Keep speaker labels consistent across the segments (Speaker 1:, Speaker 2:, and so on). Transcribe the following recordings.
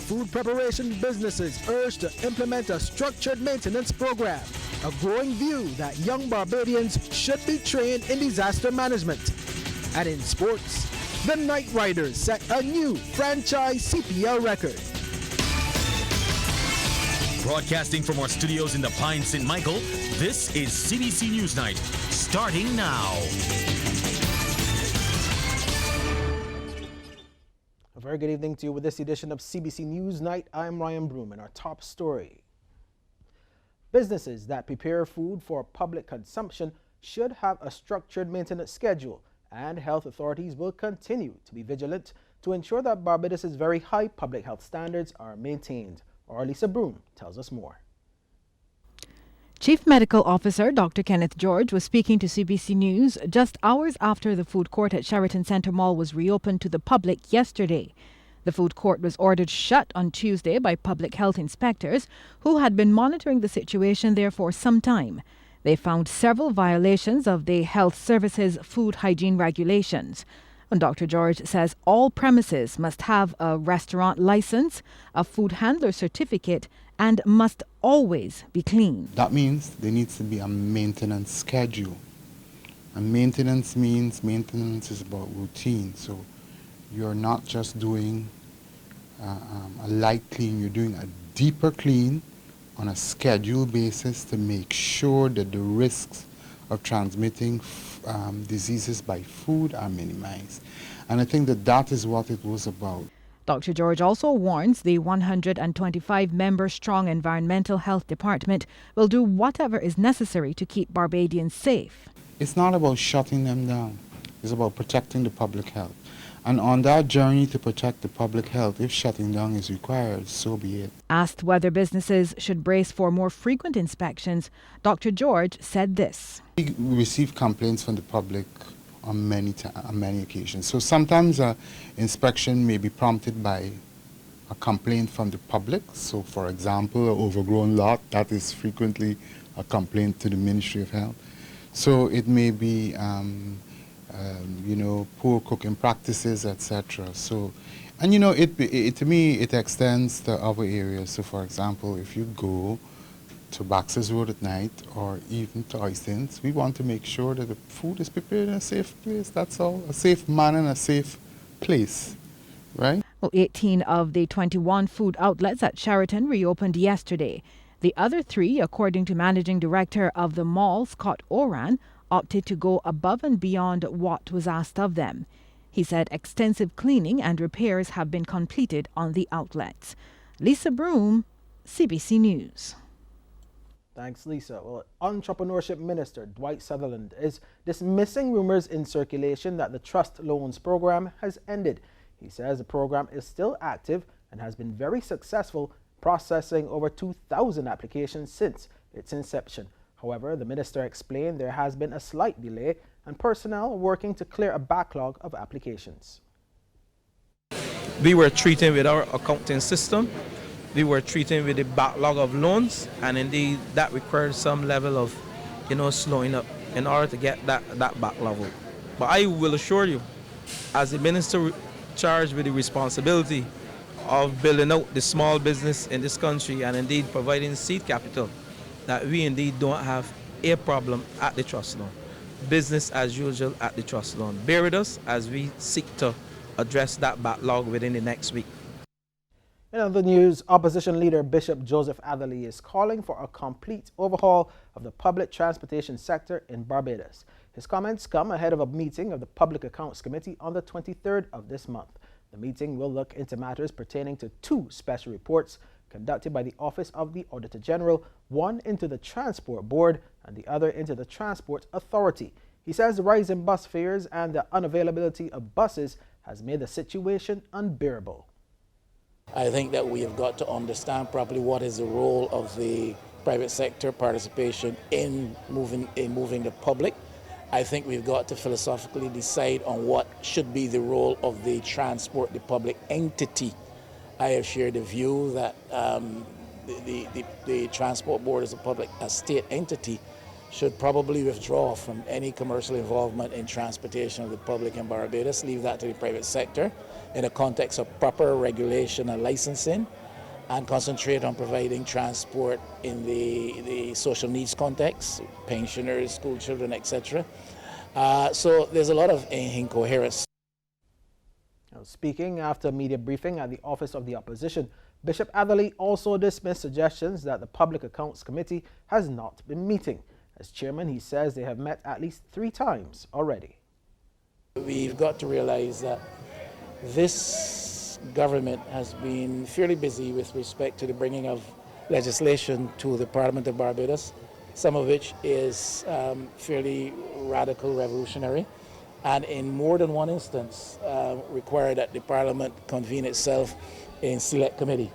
Speaker 1: food preparation businesses urged to implement a structured maintenance program, a growing view that young Barbadians should be trained in disaster management. And in sports, the Knight Riders set a new franchise CPL record.
Speaker 2: Broadcasting from our studios in the Pine St. Michael, this is CBC Newsnight, starting now.
Speaker 1: A very good evening to you with this edition of CBC Newsnight. I'm Ryan Broom, and our top story. Businesses that prepare food for public consumption should have a structured maintenance schedule, and health authorities will continue to be vigilant to ensure that Barbados' very high public health standards are maintained. Our Lisa Broom tells us more.
Speaker 3: Chief Medical Officer Dr. Kenneth George was speaking to CBC News just hours after the food court at Sheraton Centre Mall was reopened to the public yesterday. The food court was ordered shut on Tuesday by public health inspectors who had been monitoring the situation there for some time. They found several violations of the Health Services food hygiene regulations. And Dr. George says all premises must have a restaurant license, a food handler certificate, and must always be clean.
Speaker 4: That means there needs to be a maintenance schedule. And maintenance means maintenance is about routine. So you're not just doing a light clean, you're doing a deeper clean on a schedule basis to make sure that the risks of transmitting diseases by food are minimized. And I think that that is what it was about.
Speaker 3: Dr. George also warns the 125-member strong Environmental Health Department will do whatever is necessary to keep Barbadians safe.
Speaker 4: It's not about shutting them down. It's about protecting the public health. And on that journey to protect the public health, if shutting down is required, so be it. Asked
Speaker 3: whether businesses should brace for more frequent inspections, Dr. George said this.
Speaker 4: We receive complaints from the public on many occasions. So sometimes an inspection may be prompted by a complaint from the public. So for example, an overgrown lot, that is frequently a complaint to the Ministry of Health. So it may be poor cooking practices, etc. So, and to me, it extends to other areas. So, for example, if you go to Baxter's Road at night, or even to Oystins, we want to make sure that the food is prepared in a safe place. That's all, a safe manner and a safe place, right?
Speaker 3: Well, 18 of the 21 food outlets at Sheraton reopened yesterday. The other 3, according to Managing Director of the mall, Scott Oran, opted to go above and beyond what was asked of them. He said extensive cleaning and repairs have been completed on the outlets. Lisa Broom, CBC News.
Speaker 1: Thanks, Lisa. Well, Entrepreneurship Minister Dwight Sutherland is dismissing rumors in circulation that the Trust Loans Program has ended. He says the program is still active and has been very successful, processing over 2,000 applications since its inception. However, the minister explained there has been a slight delay and personnel working to clear a backlog of applications.
Speaker 5: We were treating with our accounting system. We were treating with a backlog of loans, and indeed that required some level of, slowing up in order to get that backlog. But I will assure you, as the minister charged with the responsibility of building out the small business in this country and indeed providing seed capital, that we indeed don't have a problem at the trust loan. Business as usual at the trust loan. Bear with us as we seek to address that backlog within the next week.
Speaker 1: In other news, opposition leader Bishop Joseph Atherley is calling for a complete overhaul of the public transportation sector in Barbados. His comments come ahead of a meeting of the Public Accounts Committee on the 23rd of this month. The meeting will look into matters pertaining to 2 special reports conducted by the Office of the Auditor General, one into the Transport Board and the other into the Transport Authority. He says the rise in bus fares and the unavailability of buses has made the situation unbearable.
Speaker 6: I think that we have got to understand properly what is the role of the private sector participation in moving the public. I think we've got to philosophically decide on what should be the role of the public entity. I have shared the view that the Transport Board is a state entity, should probably withdraw from any commercial involvement in transportation of the public in Barbados, leave that to the private sector in the context of proper regulation and licensing, and concentrate on providing transport in the social needs context, pensioners, school children, etc. So there's a lot of incoherence.
Speaker 1: Now, speaking after a media briefing at the Office of the Opposition, Bishop Atherley also dismissed suggestions that the Public Accounts Committee has not been meeting. As chairman, he says they have met at least 3 times already.
Speaker 6: We've got to realize that this government has been fairly busy with respect to the bringing of legislation to the Parliament of Barbados, some of which is fairly radical, revolutionary, and in more than one instance require that the Parliament convene itself in select committee.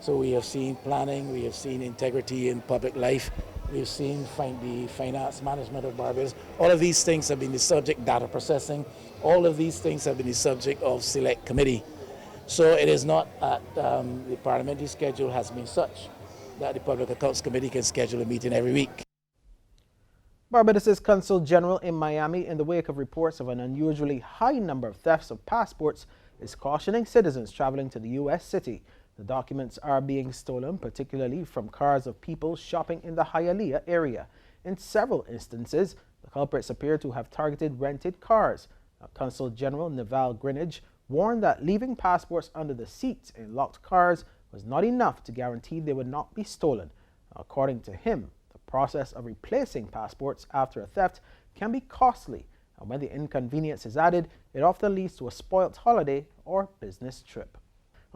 Speaker 6: So we have seen planning, we have seen integrity in public life, we've seen the finance management of Barbados. All of these things have been the subject, data processing, all of these things have been the subject of select committee. So it is not that the parliamentary schedule has been such that the Public Accounts Committee can schedule a meeting every week.
Speaker 1: Barbados' Consul General in Miami, in the wake of reports of an unusually high number of thefts of passports, is cautioning citizens traveling to the U.S. city. The documents are being stolen, particularly from cars of people shopping in the Hialeah area. In several instances, the culprits appear to have targeted rented cars. Consul General Naval Greenidge warned that leaving passports under the seats in locked cars was not enough to guarantee they would not be stolen. According to him, the process of replacing passports after a theft can be costly, and when the inconvenience is added, it often leads to a spoilt holiday or business trip.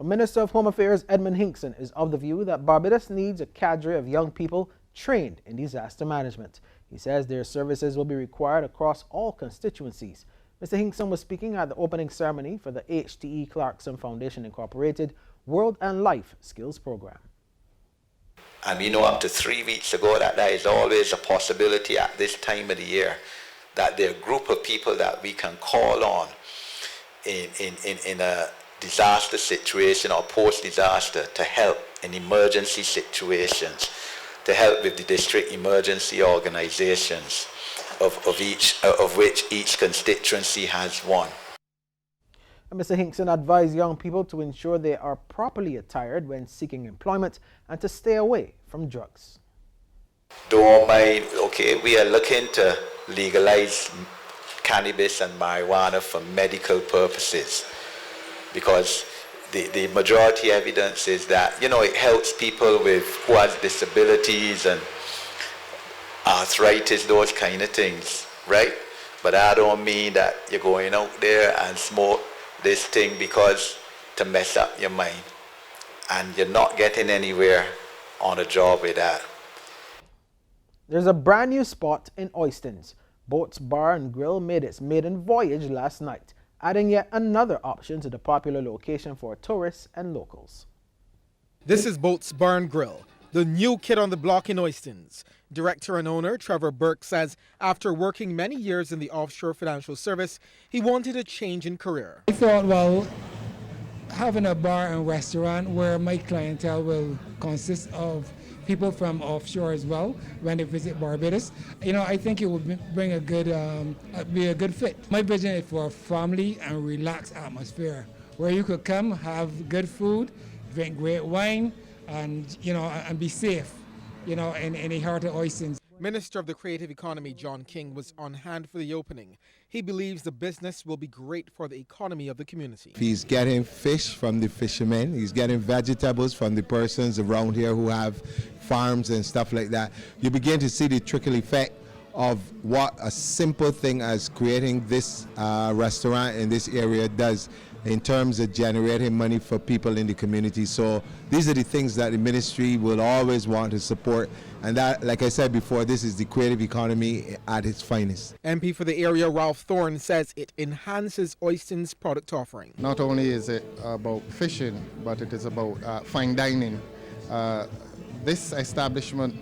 Speaker 1: Minister of Home Affairs Edmund Hinkson is of the view that Barbados needs a cadre of young people trained in disaster management. He says their services will be required across all constituencies. Mr. Hinkson was speaking at the opening ceremony for the H.T.E. Clarkson Foundation Incorporated World and Life Skills Program.
Speaker 7: And we know up to 3 weeks ago that there is always a possibility at this time of the year that there are a group of people that we can call on in a disaster situation or post-disaster to help in emergency situations, to help with the district emergency organizations, of which each constituency has one.
Speaker 1: And Mr. Hinkson advised young people to ensure they are properly attired when seeking employment and to stay away from drugs.
Speaker 7: Don't mind, okay, we are looking to legalize cannabis and marijuana for medical purposes, because the majority evidence is that, you know, it helps people who has disabilities and arthritis, those kind of things, right? But that don't mean that you're going out there and smoke this thing because to mess up your mind, and you're not getting anywhere on a job with that.
Speaker 1: There's a brand new spot in Oistins. Boats Bar and Grill made its maiden voyage last night, adding yet another option to the popular location for tourists and locals.
Speaker 8: This is Boats Bar and Grill, the new kid on the block in Oistins. Director and owner Trevor Burke says after working many years in the offshore financial service, he wanted a change in career.
Speaker 9: I thought, well, having a bar and restaurant where my clientele will consist of people from offshore as well when they visit Barbados, you know, I think it would bring a good, be a good fit. My vision is for a family and relaxed atmosphere where you could come, have good food, drink great wine, and, you know, and be safe, you know, in the heart of Oistins.
Speaker 8: Minister of the Creative Economy John King was on hand for the opening. He believes the business will be great for the economy of the community.
Speaker 10: He's getting fish from the fishermen. He's getting vegetables from the persons around here who have farms and stuff like that. You begin to see the trickle effect of what a simple thing as creating this restaurant in this area does in terms of generating money for people in the community. So these are the things that the ministry will always want to support. And that, like I said before, this is the creative economy at its finest.
Speaker 8: MP for the area Ralph Thorne says it enhances Oistins' product offering.
Speaker 11: Not only is it about fishing, but it is about fine dining. This establishment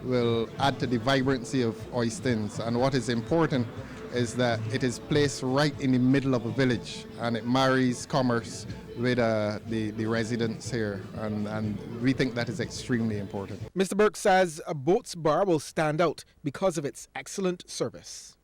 Speaker 11: will add to the vibrancy of Oistins, and what is important is that it is placed right in the middle of a village, and it marries commerce with the residents here, and we think that is extremely important.
Speaker 8: Mr. Burke says Boats Bar will stand out because of its excellent service.